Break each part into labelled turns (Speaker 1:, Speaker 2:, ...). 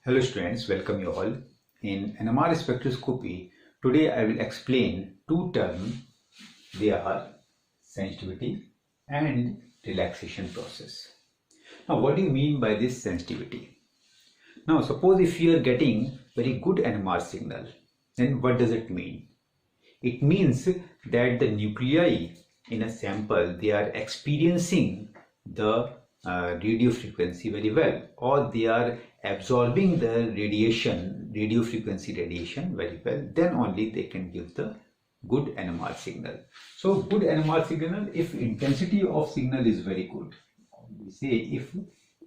Speaker 1: Hello students, welcome you all. In NMR Spectroscopy, today I will explain two terms. They are sensitivity and relaxation process. Now what do you mean by this sensitivity? Now suppose if you are getting very good NMR signal, then what does it mean? It means that the nuclei in a sample, they are experiencing the radio frequency very well, or they are absorbing the radio frequency radiation very well. Then only they can give the good NMR signal. So good NMR signal, if intensity of signal is very good, we say if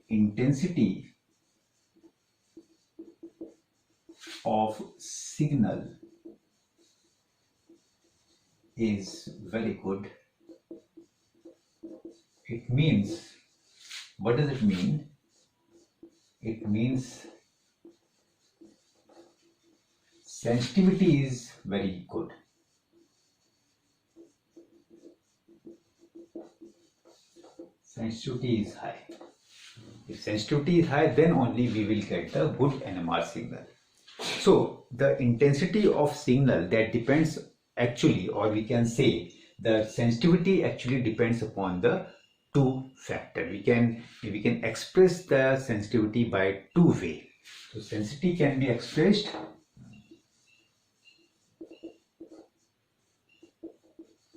Speaker 1: intensity of signal is very good, it means, what does it mean? It means sensitivity is very good. Sensitivity is high. If sensitivity is high, then only we will get the good NMR signal. So the intensity of signal, that depends actually, or we can say the sensitivity actually depends upon the two factors. We can express the sensitivity by two ways. So sensitivity can be expressed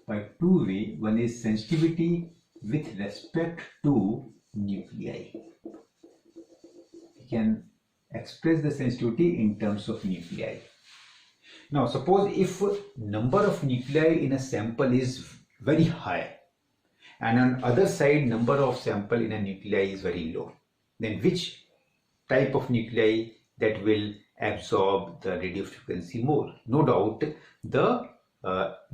Speaker 1: by two ways. One is sensitivity with respect to nuclei. We can express the sensitivity in terms of nuclei. Now suppose if number of nuclei in a sample is very high, and on other side number of sample in a nuclei is very low, then which type of nuclei that will absorb the radio frequency more? No doubt the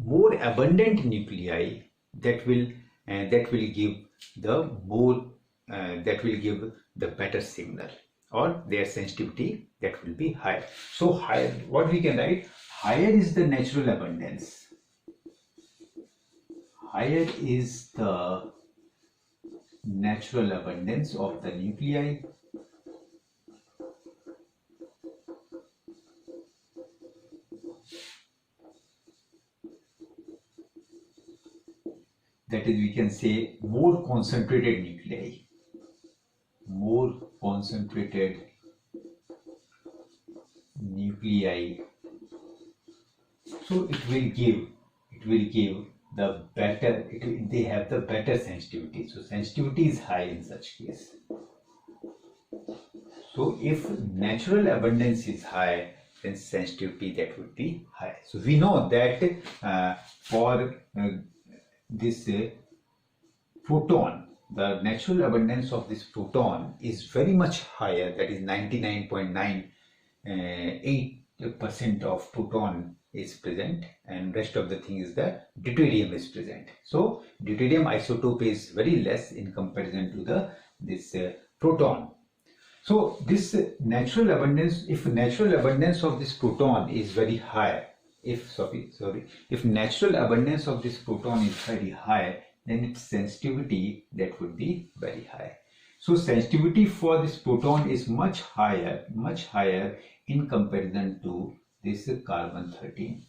Speaker 1: more abundant nuclei that will give the more that will give the better signal, or their sensitivity that will be higher. So higher, what we can write, higher is the natural abundance. Higher is the natural abundance of the nuclei, that is, we can say more concentrated nuclei. More concentrated nuclei. So it will give the better, they have the better sensitivity. So sensitivity is high in such case. So if natural abundance is high, then sensitivity that would be high. So we know that for this proton, the natural abundance of this proton is very much higher, that is 99.98% of proton is present, and rest of the thing is that deuterium is present. So deuterium isotope is very less in comparison to this proton. So this natural abundance, if natural abundance of this proton is very high, if natural abundance of this proton is very high, then its sensitivity that would be very high. So sensitivity for this proton is much higher in comparison to this carbon 13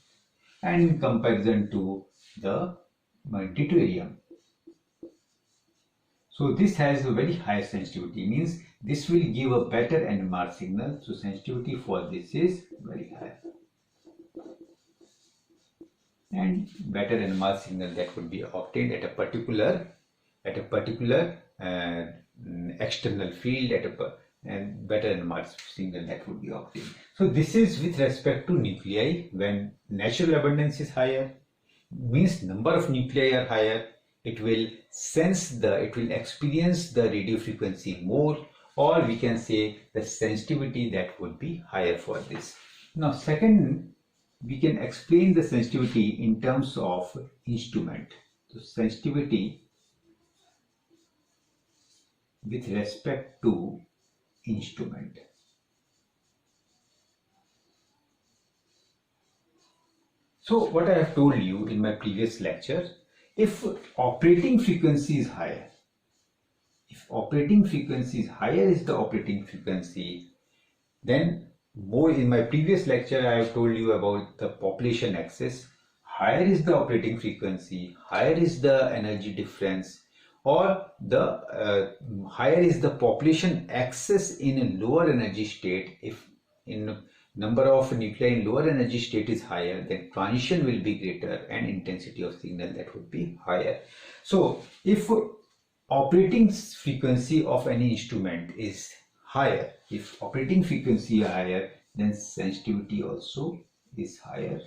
Speaker 1: and in comparison to the deuterium. So this has a very high sensitivity, means this will give a better NMR signal. So sensitivity for this is very high, and better NMR signal that would be obtained at a particular external field, and better NMR signal that would be obtained. So this is with respect to nuclei. When natural abundance is higher, means number of nuclei are higher, it will experience the radio frequency more, or we can say the sensitivity that would be higher for this. Now second, we can explain the sensitivity in terms of instrument. So sensitivity with respect to instrument. So what I have told you in my previous lecture, if operating frequency is higher, if operating frequency is higher is the operating frequency, Then more in my previous lecture I have told you about the population axis. Higher is the operating frequency, higher is the energy difference, or the higher is the population axis in a lower energy state. If in number of nuclei in lower energy state is higher, then transition will be greater and intensity of signal that would be higher. So if operating frequency of any instrument is higher, if operating frequency is higher, then sensitivity also is higher,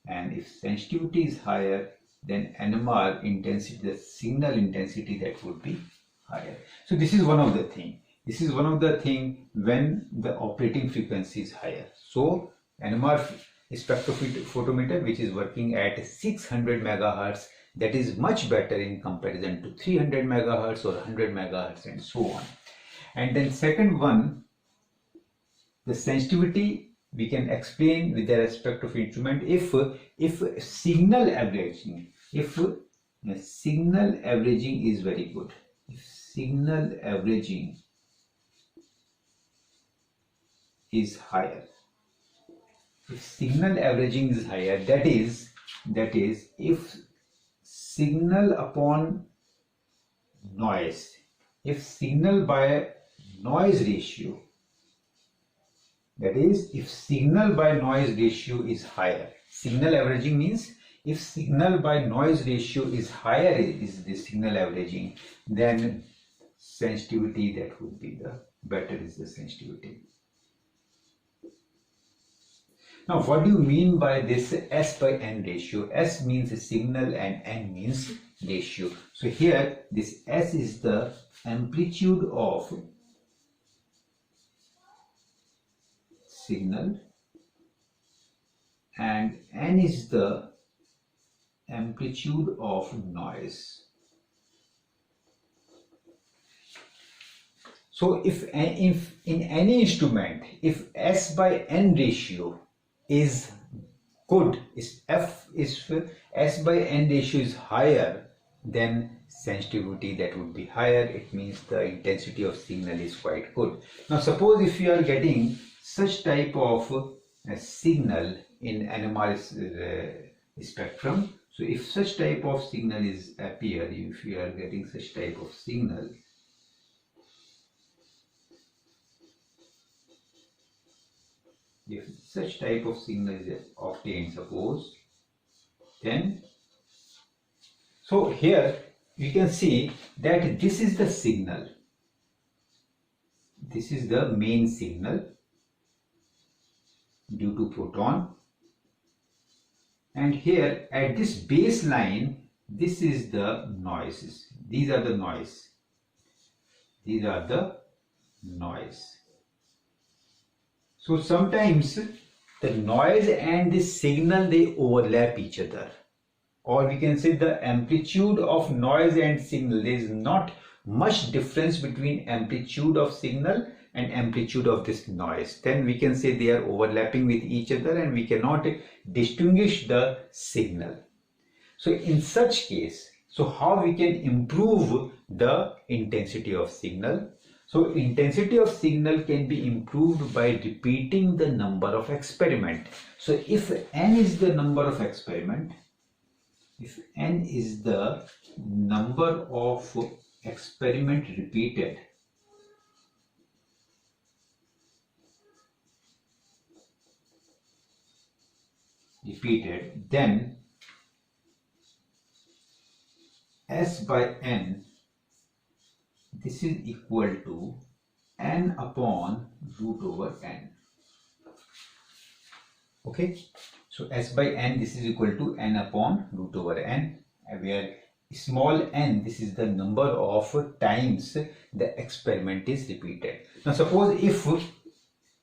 Speaker 1: and if sensitivity is higher, then NMR intensity, the signal intensity, that would be higher. So this is one of the thing. This is one of the thing when the operating frequency is higher. So NMR spectrophotometer, which is working at 600 megahertz, that is much better in comparison to 300 megahertz or 100 megahertz and so on. And then second one, the sensitivity we can explain with the respect of instrument. If signal averaging, if signal averaging is very good, if signal averaging is higher, if signal averaging is higher, that is if signal upon noise, if signal by noise ratio, that is if signal by noise ratio is higher. Signal averaging means if signal by noise ratio is higher, is the signal averaging, then sensitivity, that would be the better is the sensitivity. Now what do you mean by this S by N ratio? S means signal and N means ratio. So here this S is the amplitude of signal and N is the amplitude of noise. So if in any instrument, if S by N ratio is good, if S by N ratio is higher, then sensitivity, that would be higher. It means the intensity of signal is quite good. Now suppose if you are getting such type of signal in NMR spectrum, so if such type of signal is appear, if you are getting such type of signal, if such type of signal is obtained, suppose, then so here you can see that this is the signal, this is the main signal due to photon, and here at this baseline, this is the noises, these are the noise, these are the noise. So sometimes the noise and the signal, they overlap each other, or we can say the amplitude of noise and signal, there is not much difference between amplitude of signal and amplitude of this noise. Then we can say they are overlapping with each other and we cannot distinguish the signal. So in such case, so how we can improve the intensity of signal? So intensity of signal can be improved by repeating the number of experiment. So if N is the number of experiment, if N is the number of experiment repeated, then S by N, this is equal to N upon root over N. Okay, so S by N, this is equal to N upon root over N, where small n, this is the number of times the experiment is repeated. Now suppose if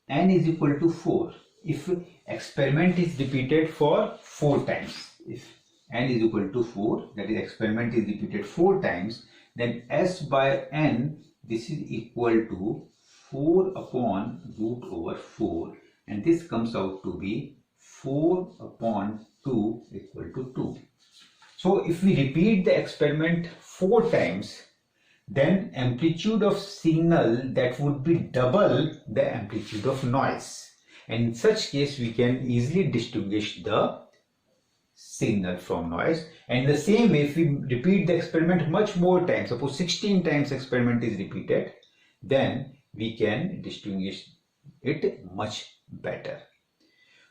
Speaker 1: N is equal to 4, if experiment is repeated for 4 times, if N is equal to 4, that is experiment is repeated 4 times, then S by N, this is equal to 4 upon root over 4, and this comes out to be 4 upon 2 equal to 2. So if we repeat the experiment 4 times, then amplitude of signal that would be double the amplitude of noise. And in such case, we can easily distinguish the signal from noise. And the same way, if we repeat the experiment much more times, suppose 16 times experiment is repeated, then we can distinguish it much better.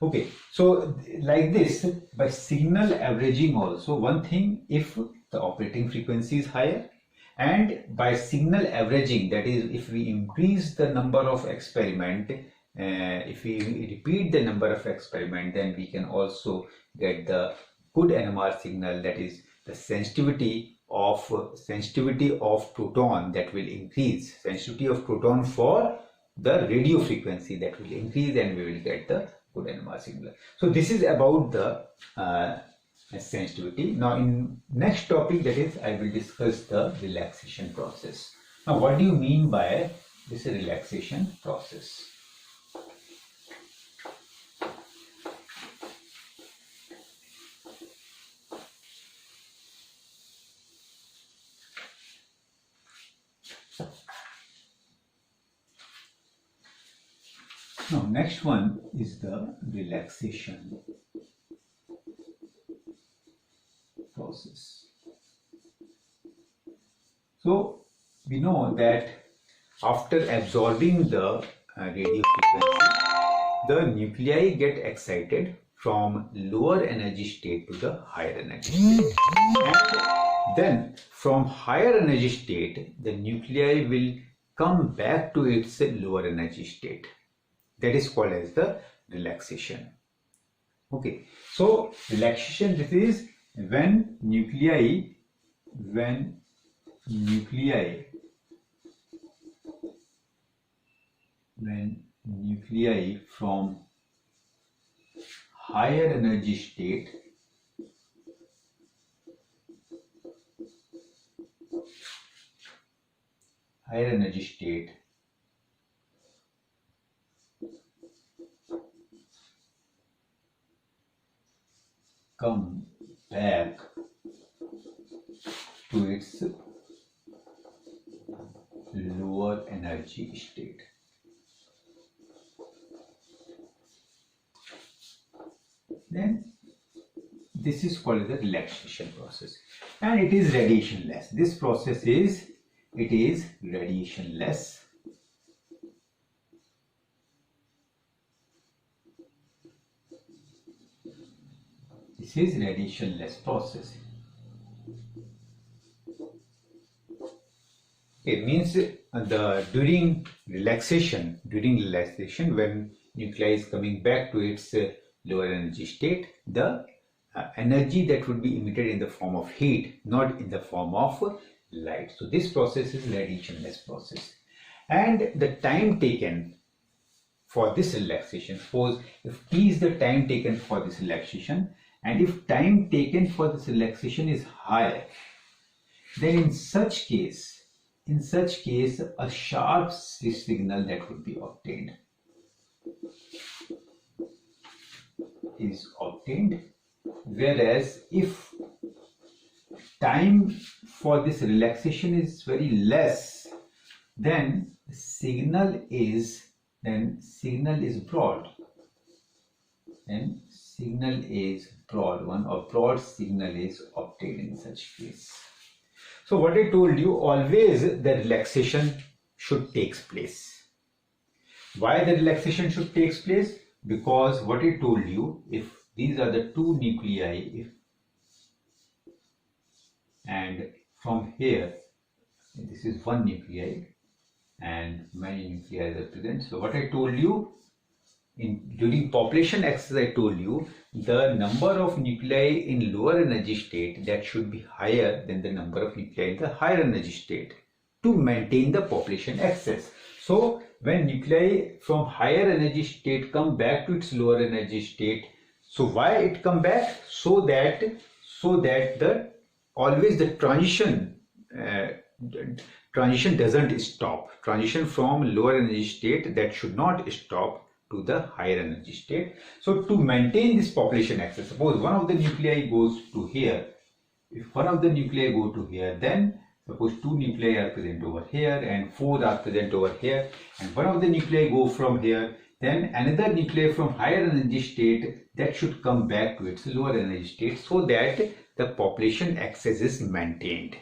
Speaker 1: Okay, so like this, by signal averaging also, one thing, if the operating frequency is higher, and by signal averaging, that is, if we increase the number of experiment, if we repeat the number of experiment, then we can also get the good NMR signal, that is the sensitivity of proton that will increase, sensitivity of proton for the radio frequency that will increase, and we will get the good NMR signal. So this is about the sensitivity. Now in next topic, that is, I will discuss the relaxation process. Now what do you mean by this relaxation process? Now next one is the relaxation process. So we know that after absorbing the radio frequency, the nuclei get excited from lower energy state to the higher energy state. And then from higher energy state, the nuclei will come back to its lower energy state. That is called as the relaxation. Okay, so relaxation, this is when nuclei from higher energy state come back to its lower energy state. Then this is called the relaxation process, and it is radiationless. This process is radiationless. This is radiationless process. It means during relaxation, when nuclei is coming back to its lower energy state, the energy that would be emitted in the form of heat, not in the form of light. So this process is radiationless process, and the time taken for this relaxation, suppose if T is the time taken for this relaxation, and if time taken for this relaxation is high, then in such case a sharp signal that would be obtained is obtained, whereas if time for this relaxation is very less, then signal is broad. Then signal is broad one, or broad signal is obtained in such case. So what I told you, always the relaxation should take place. Why the relaxation should take place? Because what I told you, if these are the two nuclei, and from here this is one nuclei and many nuclei are present. So what I told you, during population exercise, I told you the number of nuclei in lower energy state that should be higher than the number of nuclei in the higher energy state to maintain the population excess. So when nuclei from higher energy state come back to its lower energy state, so why it come back? So that the always the transition doesn't stop. Transition from lower energy state, that should not stop to the higher energy state. So to maintain this population excess, suppose one of the nuclei goes to here. If one of the nuclei go to here, then Suppose two nuclei are present over here and four are present over here, and one of the nuclei go from here, then another nuclei from higher energy state that should come back to its lower energy state, so that the population axis is maintained.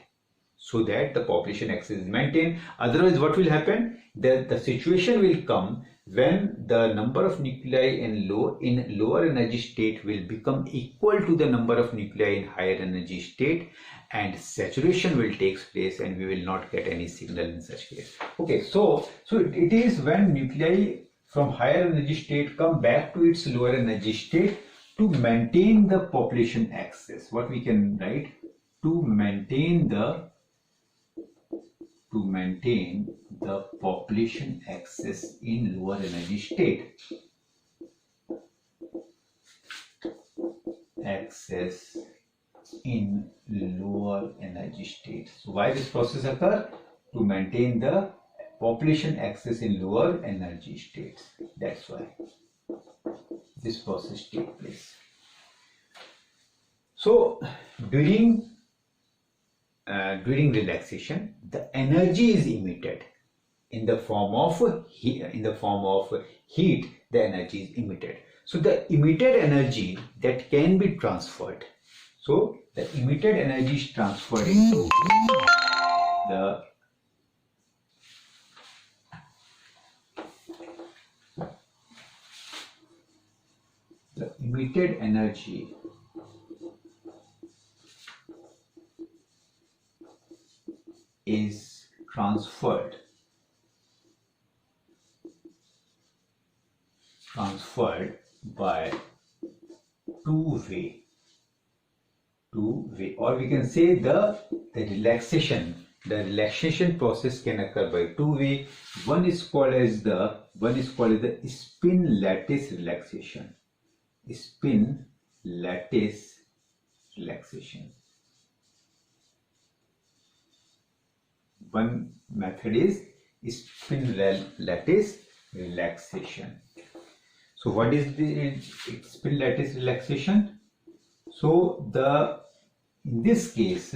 Speaker 1: Otherwise, what will happen? The situation will come when the number of nuclei in lower energy state will become equal to the number of nuclei in higher energy state, and saturation will take place, and we will not get any signal in such case. Okay, so it is when nuclei from higher energy state come back to its lower energy state to maintain the population axis. What we can write? To maintain the population axis in lower energy state. Axis in lower energy state. So why this process occur? To maintain the population axis in lower energy states. That's why this process takes place. So during relaxation, the energy is emitted in the form of heat. The energy is emitted. So the emitted energy that can be transferred. So the emitted energy is transferred into the emitted energy is transferred by two-way, or we can say the relaxation process can occur by two-way. One is called as the spin-lattice relaxation. Spin-lattice relaxation. One method is spin-lattice relaxation. So what is the spin-lattice relaxation? So in this case,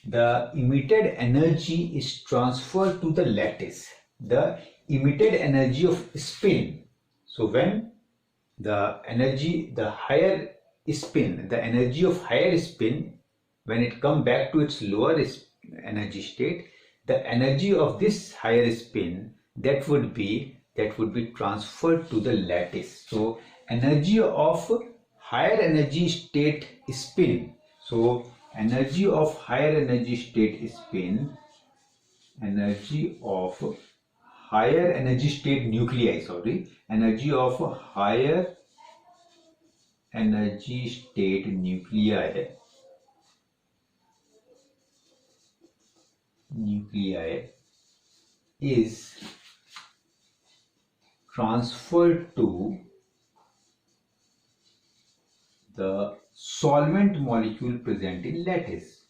Speaker 1: the emitted energy is transferred to the lattice. The emitted energy of spin. So when the energy of higher spin, when it comes back to its lower energy state, the energy of this higher spin that would be transferred to the lattice. So energy of higher energy state spin. So energy of higher energy state spin, energy of higher energy state nuclei, energy of higher energy state nuclei is transferred to the solvent molecule present in lattice.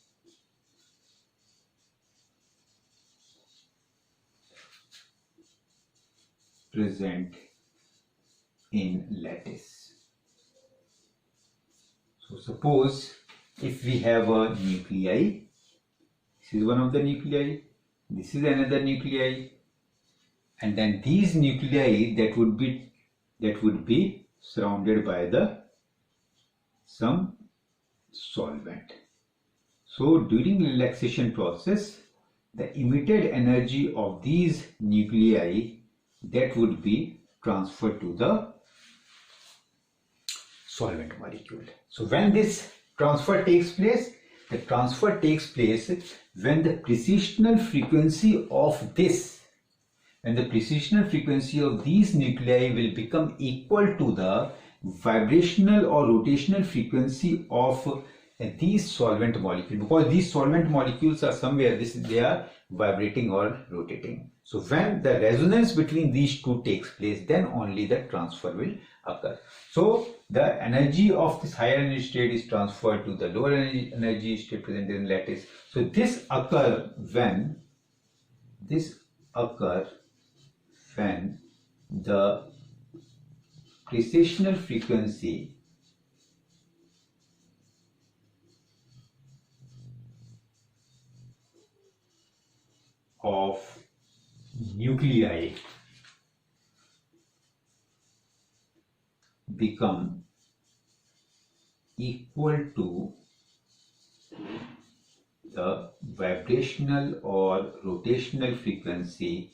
Speaker 1: So suppose if we have a nuclei, this is one of the nuclei, this is another nuclei, and then these nuclei that would be surrounded by some solvent. So during relaxation process, the emitted energy of these nuclei that would be transferred to the solvent molecule. So when this transfer takes place, the transfer takes place when the precessional frequency of these nuclei will become equal to the vibrational or rotational frequency of these solvent molecules, because these solvent molecules are somewhere they are vibrating or rotating. So when the resonance between these two takes place, then only the transfer will occur. So the energy of this higher energy state is transferred to the lower energy state present in lattice. So this occurs when the precessional frequency of nuclei become equal to the vibrational or rotational frequency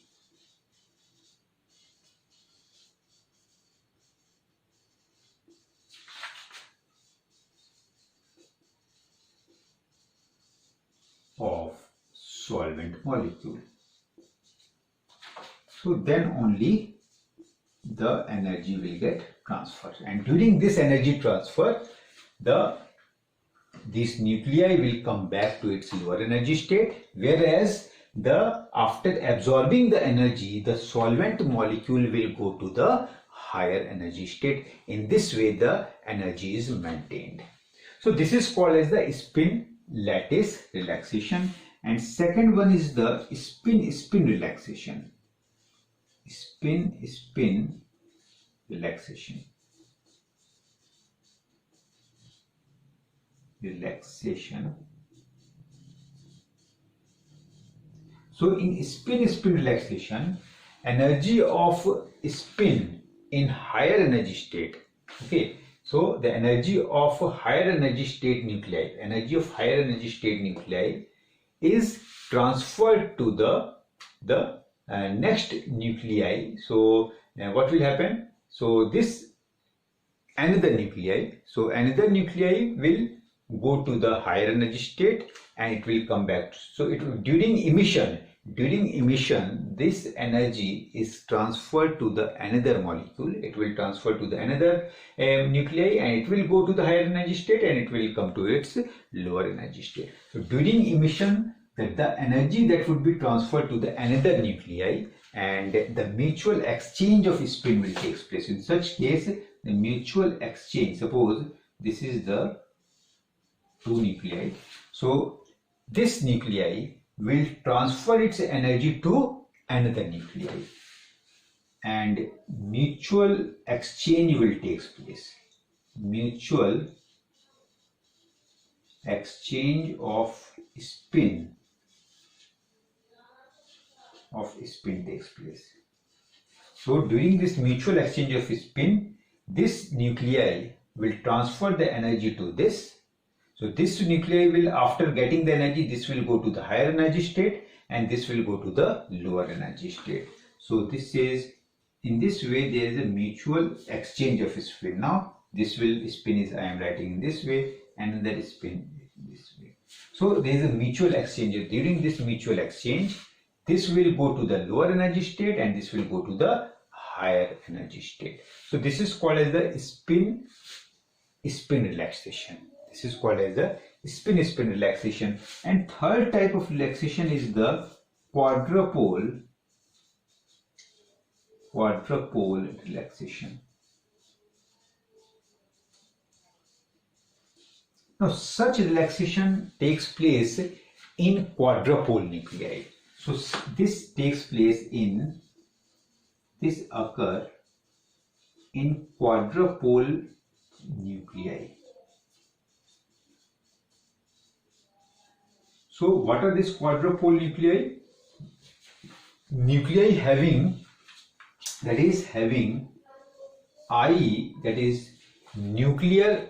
Speaker 1: of solvent molecule. So then only the energy will get transferred, and during this energy transfer these nuclei will come back to its lower energy state, whereas after absorbing the energy, the solvent molecule will go to the higher energy state. In this way the energy is maintained. So this is called as the spin lattice relaxation, and second one is the spin relaxation. Spin relaxation. So in spin relaxation, energy of spin in higher energy state. Okay, so the energy of higher energy state nuclei, is transferred to the next nuclei. So what will happen? So this another nuclei will go to the higher energy state and it will come back. So during emission this energy is transferred to the another molecule. It will transfer to the another nuclei and it will go to the higher energy state and it will come to its lower energy state. So during emission, the energy that would be transferred to the another nuclei and the mutual exchange of spin will take place. In such case, the mutual exchange, suppose this is the two nuclei, so this nuclei will transfer its energy to another nuclei and mutual exchange will take place. Mutual exchange of spin takes place. So during this mutual exchange of spin, this nuclei will transfer the energy to this. So this nuclei will, after getting the energy, this will go to the higher energy state and this will go to the lower energy state. So this is, in this way there is a mutual exchange of spin. Now this spin is, I am writing in this way, and that spin this way. So there is a mutual exchange. During this mutual exchange, this will go to the lower energy state and this will go to the higher energy state. So this is called as the spin relaxation. This is called as the spin relaxation. And third type of relaxation is the quadrupole relaxation. Now such relaxation takes place in quadrupole nuclei. So this occur in quadrupole nuclei. So what are these quadrupole nuclei? Nuclei having I, that is nuclear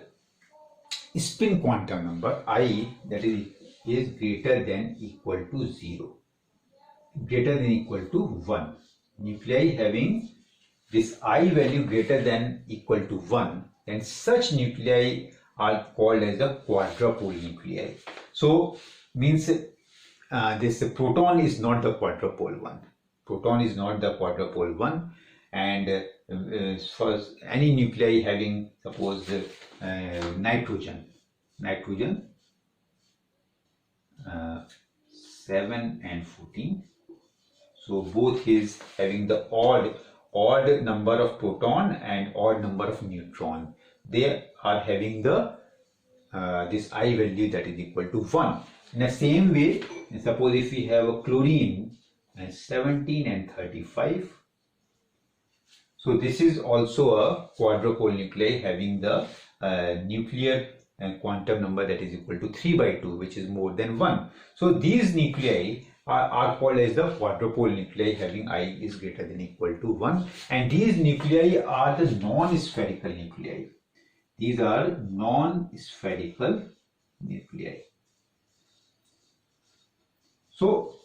Speaker 1: spin quantum number, I, that is greater than equal to 0, greater than equal to 1. Nuclei having this I value greater than equal to 1, then such nuclei are called as the quadrupole nuclei. So means this proton is not the quadrupole one. Proton is not the quadrupole one, and for any nuclei having, suppose nitrogen 7 and 14. So both is having the odd number of proton and odd number of neutron. They are having the this I value that is equal to 1. In the same way, suppose if we have a chlorine 17 and 35. So this is also a quadrupole nuclei having the nuclear quantum number that is equal to 3/2, which is more than 1. So these nuclei are called as the quadrupole nuclei having I is greater than equal to 1, and these nuclei are the non-spherical nuclei. These are non-spherical nuclei. So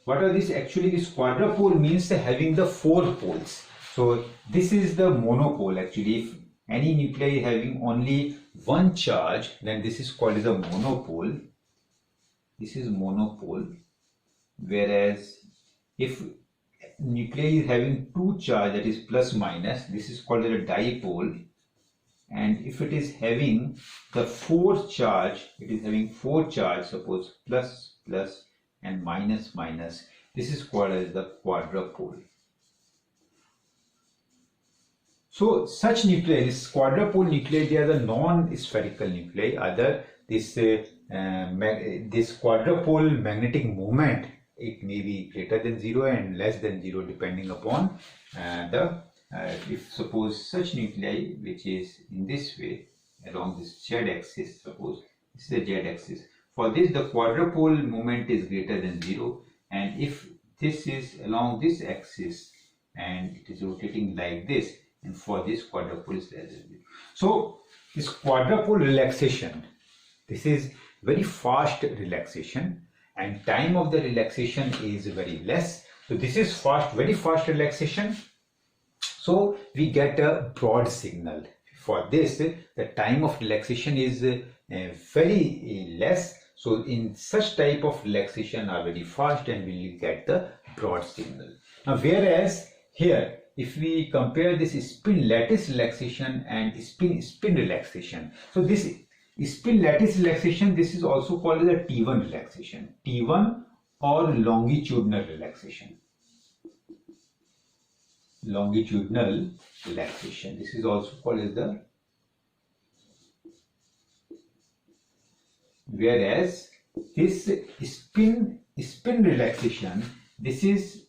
Speaker 1: what are these? Actually, this quadrupole means having the 4 poles. So this is the monopole. Actually, if any nuclei having only one charge, then this is called as a monopole. This is monopole. Whereas if nuclei is having 2 charge, that is plus minus, this is called as a dipole. And if it is having the 4 charge, it is having 4 charge, suppose plus plus and minus minus, this is called as the quadrupole. So such nuclei, this quadrupole nuclei, they are the non-spherical nuclei. Other this quadrupole magnetic moment, it may be greater than 0 and less than 0 depending upon if suppose such nuclei which is in this way along this z-axis, suppose this is the z-axis. For this, the quadrupole moment is greater than 0, and if this is along this axis and it is rotating like this, and for this quadrupole is less than 0. So this quadrupole relaxation, this is very fast relaxation, and time of the relaxation is very less. So this is fast, very fast relaxation. So we get a broad signal. For this, the time of relaxation is very less. So in such type of relaxation are very fast, and we will get the broad signal. Now whereas here, if we compare this spin lattice relaxation and spin relaxation, so this spin lattice relaxation, this is also called as a T1 relaxation, T1 or longitudinal relaxation. Longitudinal relaxation, this is also called as the, whereas this spin relaxation, this is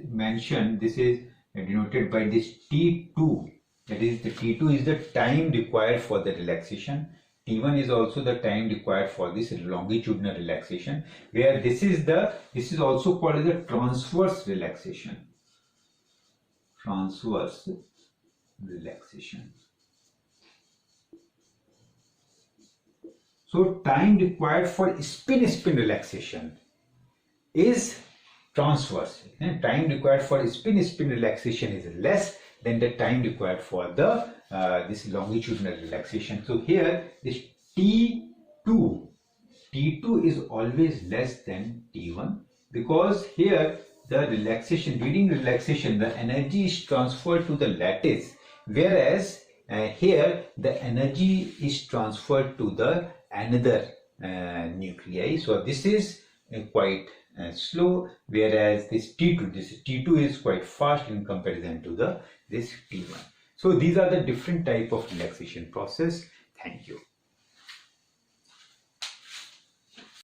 Speaker 1: mentioned, this is denoted by this T2. That is, the T2 is the time required for the relaxation. T1 is also the time required for this longitudinal relaxation, where this is also called as the transverse relaxation. Transverse relaxation. So time required for spin relaxation is transverse, and time required for spin relaxation is less than the time required for the this longitudinal relaxation. So here this T2 is always less than T1, because here the relaxation, during relaxation, the energy is transferred to the lattice, whereas here the energy is transferred to the another nuclei. So this is quite slow, whereas this T2 is quite fast in comparison to this T1. So these are the different type of relaxation process. Thank you.